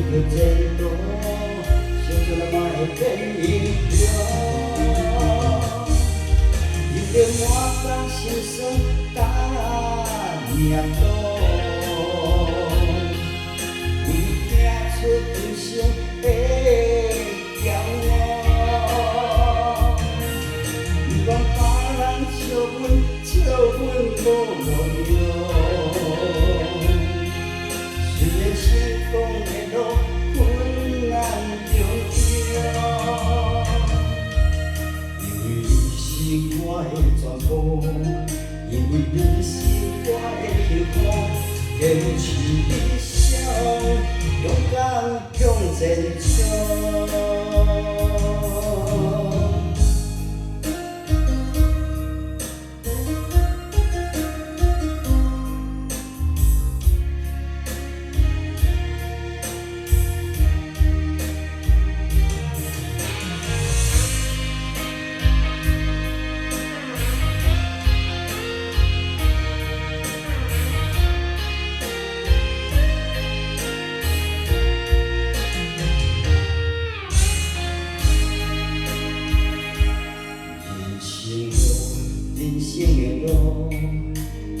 个前途，想做咱莫会变英雄。因着满腹心酸甲命途，为行出人生的骄傲。不愿别人笑阮无路用。虽然成功的路困难重重，因为你是我的全部，因为你是我的幸福，坚持理想，勇敢向前冲。人生的路，行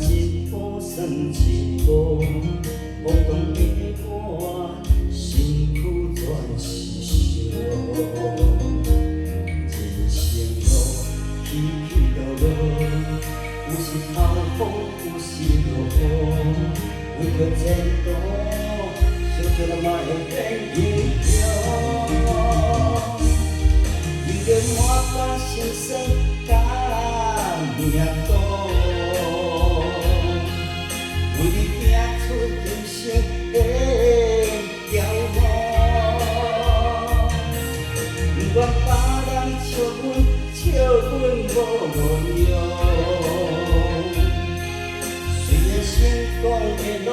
一步算一步，懵懂的我，身躯全是伤。人生路，起起落落，有时头风，有时落雨，为着前途，想做咱莫会变英雄。因着满腹心酸甲命途，为你行出人生的骄傲。不愿别人笑阮无路用。虽然成功的路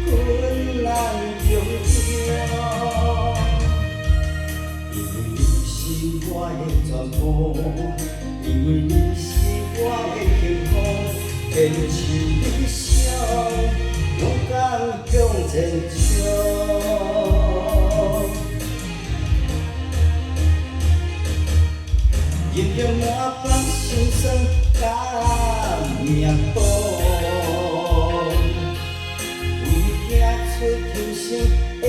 困难重重，因为你是我的全部，因为你是我的幸福，坚持理想，勇敢向前冲。因着满腹心酸甲命途，为你行出人生的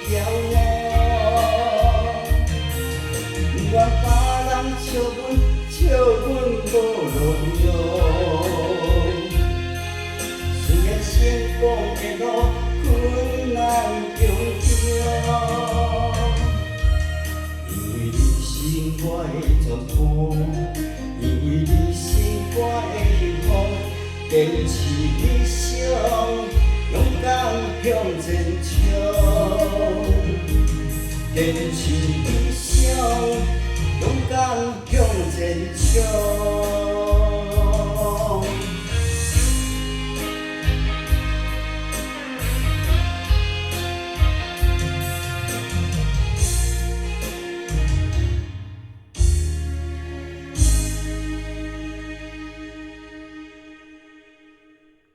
骄傲。不愿别人笑阮无路用。虽然成功的路困难重重，因为你是我的全部，因为你是我的幸福，坚持理想，勇敢向前冲。坚持理想，勇敢向前冲。